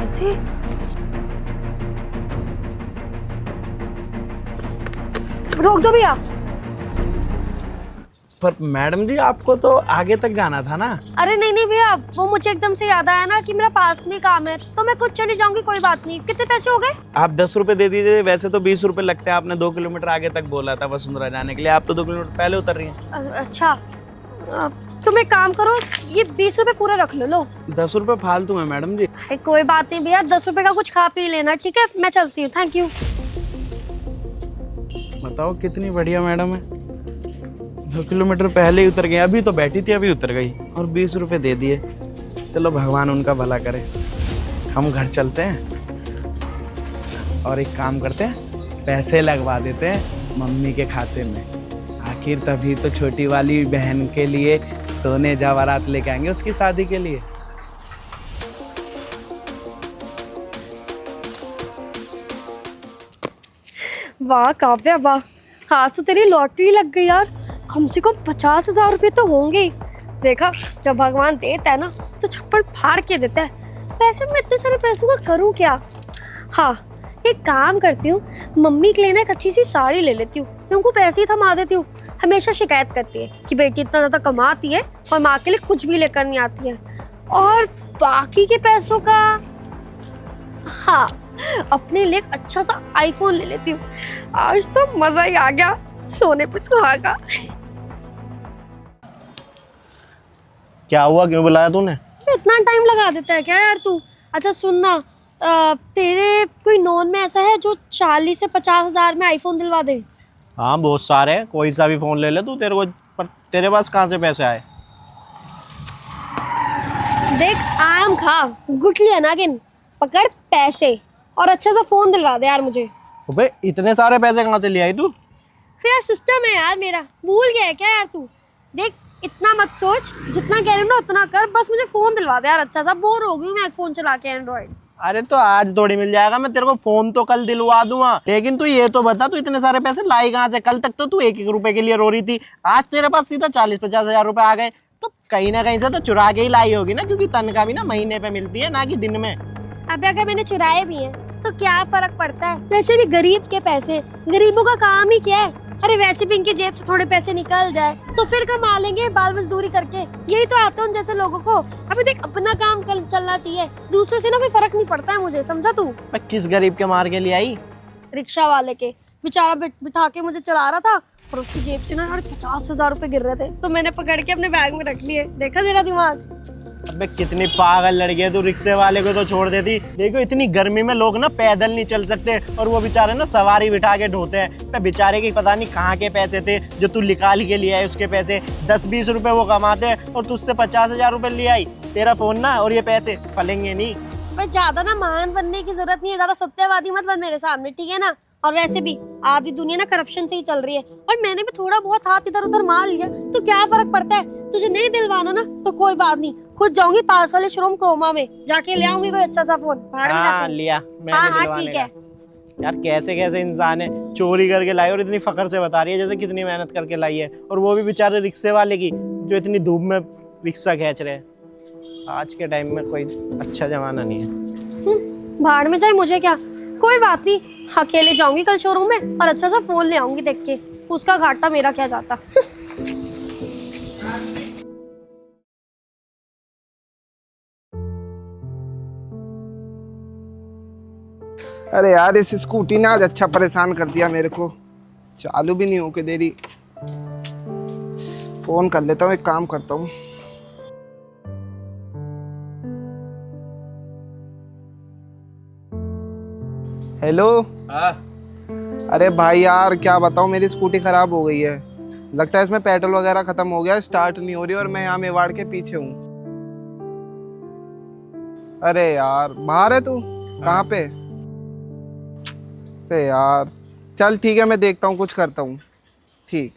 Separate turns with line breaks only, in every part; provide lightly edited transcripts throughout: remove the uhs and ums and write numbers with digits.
पैसे? रोक दो भैया।
पर मैडम जी आपको तो आगे तक जाना था ना।
अरे नहीं नहीं भैया, वो मुझे एकदम से याद आया ना कि मेरा पास में काम है, तो मैं खुद चली जाऊंगी, कोई बात नहीं। कितने पैसे हो गए?
आप 10 रुपए दे दीजिए, वैसे तो 20 रुपए लगते हैं। आपने 2 किलोमीटर आगे तक बोला था वसुंधरा जाने के लिए, आप तो 2 किलोमीटर पहले उतर रही हैं।
अच्छा, तुम एक काम करो, ये 20 रुपए पूरे रख लो।
10 रुपए फालतू है मैडम जी।
अरे कोई बात नहीं भैया, 10 रुपए का कुछ खा पी लेना, ठीक है? मैं चलती हूँ, थैंक यू।
बताओ कितनी बढ़िया मैडम है, 2 किलोमीटर पहले ही उतर गई। अभी तो बैठी थी, अभी उतर गई और 20 रुपए दे दिए। चलो भगवान उनका भला करे। हम घर चलते हैं और एक काम करते हैं, पैसे लगवा देते हैं मम्मी के खाते में। आखिर तभी तो छोटी वाली बहन के लिए सोने जवाहरात लेके आएंगे उसकी शादी के लिए।
वाह काव्या वाह, आज तो तेरी लॉटरी लग गई यार। कम से कम 50,000 रुपये तो होंगे ही। देखा, जब भगवान देता है ना तो छप्पड़ फाड़ के देता है। वैसे मैं इतने सारे पैसों का करूँ क्या? हाँ, एक काम करती हूँ, मम्मी के लिए ना एक अच्छी सी साड़ी ले लेती हूँ, मैं उनको पैसे ही थमा देती हूँ। हमेशा शिकायत करती है कि बेटी इतना ज़्यादा कमाती है और माँ के लिए कुछ भी लेकर नहीं आती है। और बाकी के पैसों का, हाँ, अपने लिए एक अच्छा सा आईफोन ले लेती हूँ। आज तो मजा ही आ गया, सोने पे सुहागा।
क्या हुआ, क्यों बुलाया तूने?
इतना टाइम लगा देता है क्या यार तू? अच्छा सुनना, तेरे कोई नॉन में ऐसा है जो 40 से 50,000 में आईफोन दिलवा दे?
हाँ बहुत सारे हैं, कोई सा भी फोन ले ले तू। तेरे को पर तेरे पास कहाँ से पैसे आए?
देख, आम खा गुठली है नागिन, पकड़ पैसे और अच्छा सा फोन दिलवा दे यार मुझे।
अबे इतने सारे पैसे कहाँ से ले आई तू?
तो यार सिस्टम है यार मेरा, भूल गया है क्या यार तू? देख, इतना मत सोच, जितना कह रही हूँ ना उतना कर, बस मुझे फोन दिलवा दे यार अच्छा सा। बोर हो गई हूँ मैं फोन चला के एंड्रॉइड।
अरे तो आज थोड़ी मिल जाएगा, मैं तेरे को फोन तो कल दिलवा दूंगा। लेकिन तू ये तो बता, तू इतने सारे पैसे लाई कहाँ से? कल तक तो तू 1-1 रुपए के लिए रो रही थी, आज तेरे पास सीधा 40-50 हजार रुपए आ गए। तो कहीं ना कहीं से तो चुरा के ही लाई होगी ना, क्योंकि तनख्वाह भी ना महीने पे मिलती है, ना कि दिन में।
अब अगर मैंने चुराए भी हैं तो क्या फर्क पड़ता है? वैसे भी गरीब के पैसे, गरीबों का काम ही क्या है? अरे वैसे भी इनकी जेब से थोड़े पैसे निकल जाए तो फिर कमा लेंगे बाल मजदूरी करके। यही तो आता है उन जैसे लोगों को। अभी देख, अपना काम चलना चाहिए, दूसरे से ना कोई फर्क नहीं पड़ता है मुझे, समझा तू?
मैं किस गरीब के मार के लिए आई?
रिक्शा वाले के, बेचारा बिठा के मुझे चला रहा था और उसकी जेब से ना 50,000 रुपए गिर रहे थे, तो मैंने पकड़ के अपने बैग में रख लिए। देखा तेरा दिमाग?
अबे कितनी पागल लड़की है तू, रिक्शे वाले को तो छोड़ देती। देखो इतनी गर्मी में लोग ना पैदल नहीं चल सकते, और वो बेचारे ना सवारी बिठा के ढोते हैं। पे बेचारे के पता नहीं कहाँ के पैसे थे जो तू निकाल के लिए आई। उसके पैसे 10-20 रुपए वो कमाते हैं और तुझसे 50,000 रुपए ले आई। तेरा फोन ना और ये पैसे फलेंगे नहीं।
पर ज्यादा ना महान बनने की जरूरत नहीं है, ज्यादा सत्यवादी मत बन मेरे सामने, ठीक है ना? और वैसे भी आधी दुनिया ना करप्शन से ही चल रही है, और मैंने भी थोड़ा बहुत हाथ इधर उधर मार लिया, तो क्या फर्क पड़ता है? तुझे नहीं दिलवाना ना तो कोई बात नहीं, खुद जाऊंगी पास वाले शोरूम क्रोमा में, जाके ले आऊंगी कोई अच्छा सा फोन।
हाँ लिया मैंने।
हाँ ठीक है
यार, कैसे कैसे इंसान है, चोरी करके लाई और इतनी फखर से बता रही है जैसे कितनी मेहनत करके लाई है। और वो भी बेचारे रिक्शे वाले की, जो इतनी धूप में रिक्शा खींच रहे हैं। आज के टाइम में कोई अच्छा जमाना नहीं है।
भाड़ में जाए मुझे क्या, कोई बात नहीं, अकेले जाऊंगी कल शोरूम में और अच्छा सा फोन ले आऊंगी देख के। उसका घाटा मेरा क्या जाता।
अरे यार, इस स्कूटी ने आज अच्छा परेशान कर दिया मेरे को, चालू भी नहीं होके दे रही। फोन कर लेता हूँ, एक काम करता हूँ। हेलो। अरे भाई यार, क्या बताऊँ, मेरी स्कूटी खराब हो गई है। लगता है इसमें पेट्रोल वगैरह खत्म हो गया, स्टार्ट नहीं हो रही, और मैं यहाँ मेवाड़ के पीछे हूँ। अरे यार, बाहर है तू? कहाँ पे? अरे यार, चल ठीक है, मैं देखता हूँ, कुछ करता हूँ। ठीक,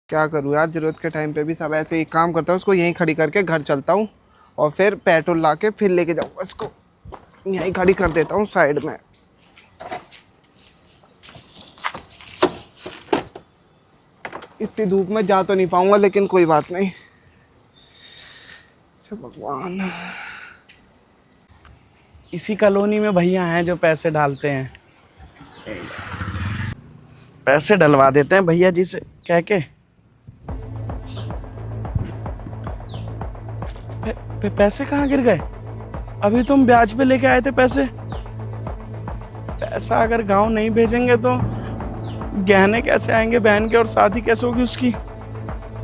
क्या करूँ यार, जरूरत के टाइम पे भी सब ऐसे ही। काम करता हूँ, उसको यहीं खड़ी करके घर चलता हूँ और फिर पेट्रोल ला के फिर लेके जाऊँगा। इसको यहीं खड़ी कर देता हूँ साइड में। इतनी धूप में जा तो नहीं पाऊंगा, लेकिन कोई बात नहीं। भगवान,
इसी कॉलोनी में भैया हैं जो पैसे डालते हैं, पैसे डलवा देते हैं भैया जी से कह के। पैसे कहाँ गिर गए? अभी तुम ब्याज पे लेके आए थे पैसे। पैसा अगर गांव नहीं भेजेंगे तो गहने कैसे आएंगे बहन के, और शादी कैसे होगी उसकी?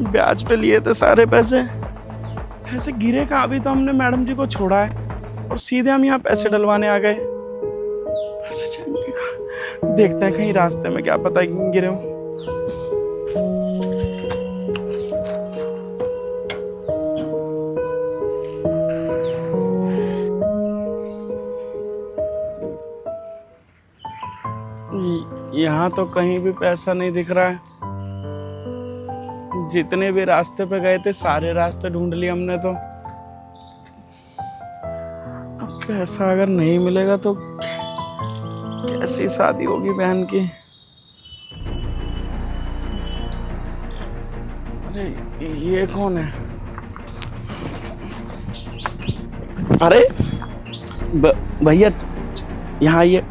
ब्याज पे लिए थे सारे पैसे, पैसे गिरे कहाँ? अभी तो हमने मैडम जी को छोड़ा है और सीधे हम यहाँ पैसे डलवाने आ गए। पैसे जाएंगे कहाँ? देखते हैं कहीं रास्ते में, क्या पता गिरे हो। यहाँ तो कहीं भी पैसा नहीं दिख रहा है। जितने भी रास्ते पे गए थे सारे रास्ते ढूंढ लिए हमने तो। अब पैसा अगर नहीं मिलेगा तो कैसी शादी होगी बहन की? अरे ये कौन है? अरे भैया यहाँ ये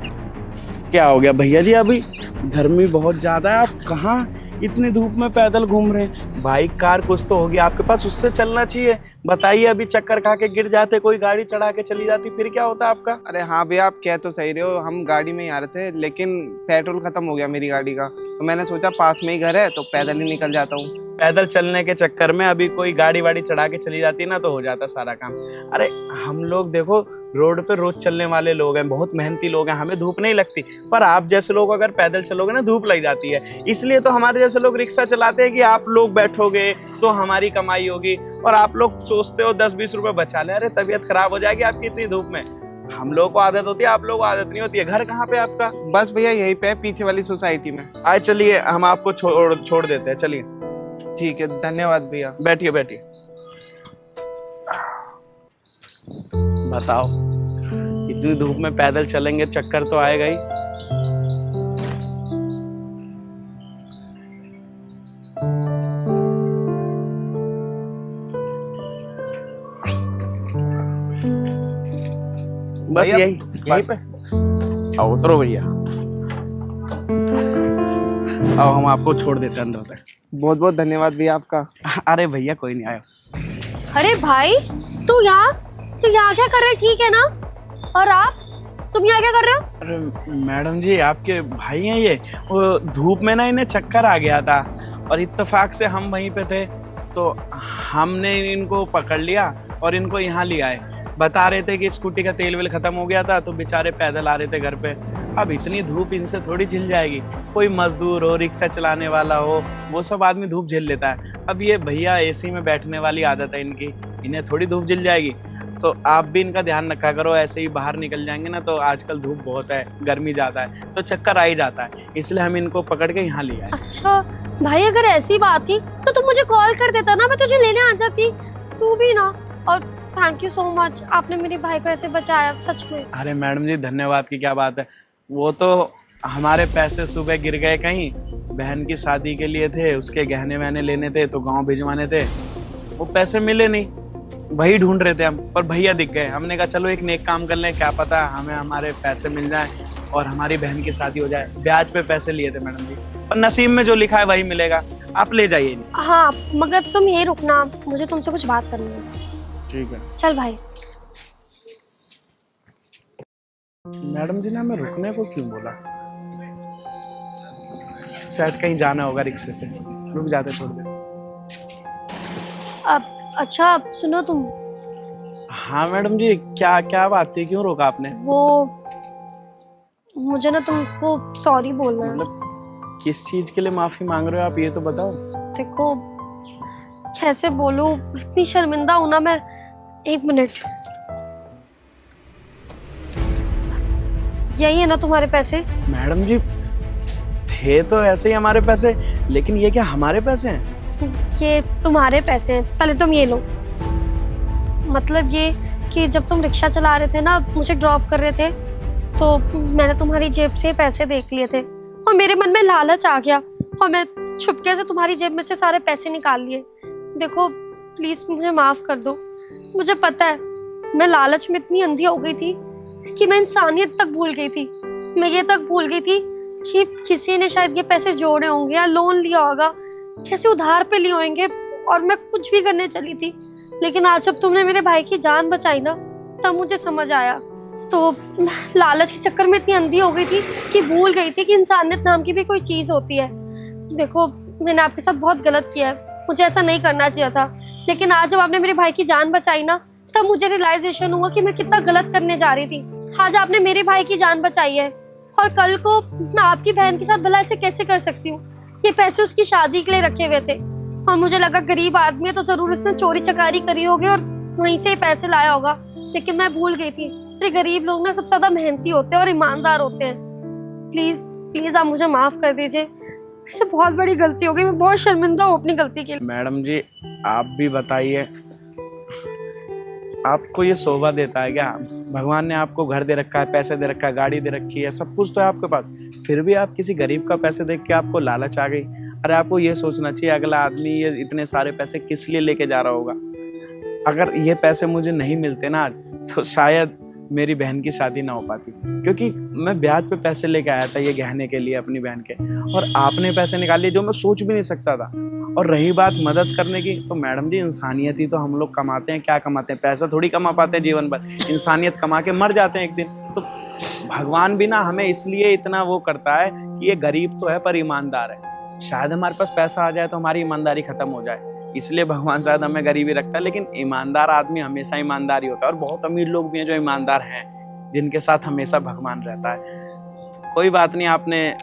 क्या हो गया भैया जी? अभी गर्मी बहुत ज्यादा है, आप कहाँ इतनी धूप में पैदल घूम रहे हैं? बाइक कार कुछ तो होगी आपके पास, उससे चलना चाहिए। बताइए, अभी चक्कर खा के गिर जाते, कोई गाड़ी चढ़ा के चली जाती, फिर क्या होता आपका?
अरे हाँ भैया, आप कह तो सही रहे हो, हम गाड़ी में ही आ रहे थे, लेकिन पेट्रोल खत्म हो गया मेरी गाड़ी का, तो मैंने सोचा पास में ही घर है तो पैदल ही निकल जाता हूँ।
पैदल चलने के चक्कर में अभी कोई गाड़ी वाड़ी चढ़ा के चली जाती ना तो हो जाता सारा काम। अरे हम लोग देखो रोड पे रोज चलने वाले लोग हैं, बहुत मेहनती लोग हैं, हमें धूप नहीं लगती। पर आप जैसे लोग अगर पैदल चलोगे ना धूप लग जाती है। इसलिए तो हमारे जैसे लोग रिक्शा चलाते हैं कि आप लोग बैठोगे तो हमारी कमाई होगी, और आप लोग सोचते हो 10-20 रुपए बचा ले। अरे तबीयत खराब हो जाएगी आपकी इतनी धूप में। हम लोग को आदत होती है, आप लोग को आदत नहीं होती है। घर कहाँ पे आपका?
बस भैया यहीं पे, पीछे वाली सोसाइटी में।
आए चलिए, हम आपको छोड़ देते हैं, चलिए।
ठीक है, धन्यवाद भैया।
बैठिए बैठिए। बताओ, इतनी धूप में पैदल चलेंगे, चक्कर तो आएगा ही। बस यही पे आओ, उतरो भैया। आओ, हम आपको छोड़ देते हैं अंदर तक।
बहुत बहुत धन्यवाद भैया आपका।
अरे भैया कोई नहीं, आयो।
अरे भाई, तू यहाँ क्या कर रहे? ठीक है ना? और आप, तुम यहाँ क्या कर रहे हो?
अरे मैडम जी, आपके भाई हैं ये। वो धूप में ना इन्हें चक्कर आ गया था और इत्तेफाक से हम वहीं पे थे तो हमने इनको पकड़ लिया और इनको यहाँ ले आए। बता रहे थे कि स्कूटी का तेल वेल खत्म हो गया था तो बेचारे पैदल आ रहे थे घर पे। अब इतनी धूप इनसे थोड़ी झिल जाएगी। कोई मजदूर हो, रिक्शा चलाने वाला हो, वो सब आदमी धूप झेल लेता है। अब ये भैया एसी में बैठने वाली आदत है इनकी, इन्हें थोड़ी धूप झिल जाएगी। तो आप भी इनका ध्यान रखा करो। ऐसे ही बाहर निकल जाएंगे ना तो आजकल धूप बहुत है, गर्मी ज़्यादा है तो चक्कर आ ही जाता है। इसलिए हम इनको पकड़ के यहाँ ले आए।
अच्छा भाई, अगर ऐसी बात थी तो तुम मुझे कॉल कर देता ना, मैं तुझे लेने आ जाती। तू भी ना। और थैंक यू सो मच, आपने मेरे भाई को ऐसे बचाया, सच में।
अरे मैडम जी, धन्यवाद की क्या बात है। वो तो हमारे पैसे सुबह गिर गए कहीं, बहन की शादी के लिए थे, उसके गहने वहने लेने थे तो गांव भिजवाने थे। वो पैसे मिले नहीं, वही ढूंढ रहे थे हम, पर भैया दिख गए। हमने कहा चलो एक नेक काम कर लें, क्या पता हमें हमारे पैसे मिल जाए और हमारी बहन की शादी हो जाए। ब्याज पे पैसे लिए थे मैडम जी, और नसीब में जो लिखा है वही मिलेगा। आप ले जाइए।
हाँ, मगर तुम यही रुकना, मुझे तुमसे कुछ बात करनी है।
ठीक है।
चल भाई।
मैडम जी ने हमें रुकने को क्यों बोला? शायद कहीं जाना होगा रिक्शे से। रुक जाते, छोड़ दे।
अब अच्छा सुनो तुम।
हाँ मैडम जी, क्या बात थी, क्यों रोका आपने?
वो मुझे ना तुमको सॉरी बोलना है।
मतलब किस चीज के लिए माफी मांग रहे हो आप, ये तो बताओ।
देखो कैसे बोलूं, इतनी शर्मिंदा हूं ना मैं। एक मिनट, यही है ना तुम्हारे पैसे?
मैडम जी थे तो ऐसे ही हमारे पैसे, लेकिन ये क्या हमारे पैसे हैं?
ये तुम्हारे पैसे हैं, पहले तुम ये लो। मतलब ये कि जब तुम रिक्शा चला रहे थे ना, मुझे ड्रॉप कर रहे थे, तो मैंने तुम्हारी जेब से पैसे देख लिए थे और मेरे मन में लालच आ गया और मैं छुपके से तुम्हारी जेब में से सारे पैसे निकाल लिए। देखो प्लीज मुझे माफ कर दो। मुझे पता है मैं लालच में इतनी अंधी हो गई थी कि मैं इंसानियत तक भूल गई थी। मैं ये तक भूल गई थी कि किसी ने शायद ये पैसे जोड़े होंगे या लोन लिया होगा, कैसे उधार पे लिए होंगे, और मैं कुछ भी करने चली थी। लेकिन आज जब तुमने मेरे भाई की जान बचाई ना, तब मुझे समझ आया। तो लालच के चक्कर में इतनी अंधी हो गई थी कि भूल गई थी कि इंसानियत नाम की भी कोई चीज होती है। देखो, मैंने आपके साथ बहुत गलत किया है, मुझे ऐसा नहीं करना चाहिए था। लेकिन आज जब आपने मेरे भाई की जान बचाई ना, तब मुझे रियलाइजेशन हुआ कि मैं कितना गलत करने जा रही थी। आज आपने मेरे भाई की जान बचाई है, और कल को मैं आपकी बहन के साथ भला ऐसे कैसे कर सकती हूँ? ये पैसे उसकी शादी के लिए रखे हुए थे, और मुझे लगा गरीब आदमी है तो जरूर इसने चोरी चकारी करी होगी और वहीं से पैसे लाया होगा। लेकिन मैं भूल गई थी, ये गरीब लोग ना सबसे ज्यादा मेहनती होते हैं और ईमानदार होते हैं। प्लीज प्लीज आप मुझे माफ कर दीजिए, इससे बहुत बड़ी गलती हो गई। मैं बहुत शर्मिंदा हूँ अपनी गलती के लिए।
मैडम जी, आप भी बताइए, आपको ये शोभा देता है क्या? भगवान ने आपको घर दे रखा है, पैसे दे रखा है, गाड़ी दे रखी है, सब कुछ तो है आपके पास, फिर भी आप किसी गरीब का पैसे देख के आपको लालच आ गई। अरे आपको ये सोचना चाहिए अगला आदमी ये इतने सारे पैसे किस लिए लेके जा रहा होगा। अगर ये पैसे मुझे नहीं मिलते ना आज, तो शायद मेरी बहन की शादी ना हो पाती, क्योंकि मैं ब्याज पे पैसे लेके आया था ये गहने के लिए अपनी बहन के, और आपने पैसे निकाल लिए जो मैं सोच भी नहीं सकता था। और रही बात मदद करने की, तो मैडम जी इंसानियत ही तो हम लोग कमाते हैं। क्या कमाते हैं? पैसा थोड़ी कमा पाते हैं जीवन भर, इंसानियत कमा के मर जाते हैं एक दिन। तो भगवान भी ना हमें इसलिए इतना वो करता है कि ये गरीब तो है पर ईमानदार है। शायद हमारे पास पैसा आ जाए तो हमारी ईमानदारी खत्म हो जाए, इसलिए भगवान शायद हमें गरीबी रखता है। लेकिन ईमानदार आदमी हमेशा ईमानदार ही होता है, और बहुत अमीर लोग भी हैं जो ईमानदार हैं, जिनके साथ हमेशा भगवान रहता है। कोई बात नहीं, आपने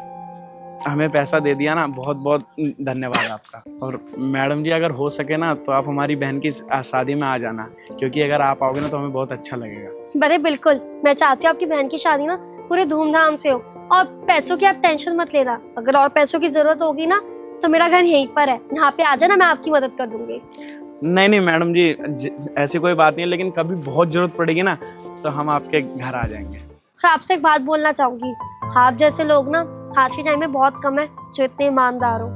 हमें पैसा दे दिया ना, बहुत बहुत धन्यवाद आपका। और मैडम जी, अगर हो सके ना तो आप हमारी बहन की शादी में आ जाना, क्योंकि अगर आप आओगे ना तो हमें बहुत अच्छा लगेगा।
बड़े बिल्कुल, मैं चाहती हूँ आपकी बहन की शादी ना पूरे धूमधाम से हो, और पैसों की आप टेंशन मत लेना। अगर और पैसों की जरूरत होगी ना, तो मेरा घर यहीं पर है, यहाँ पे आ जाना, मैं आपकी मदद कर दूंगी।
नहीं नहीं मैडम जी, ऐसी कोई बात नहीं है, लेकिन कभी बहुत जरूरत पड़ेगी ना तो हम आपके घर आ जाएंगे।
और आपसे एक बात बोलना चाहूंगी, आप जैसे लोग ना आज के टाइम में बहुत कम है जो इतने ईमानदार हो।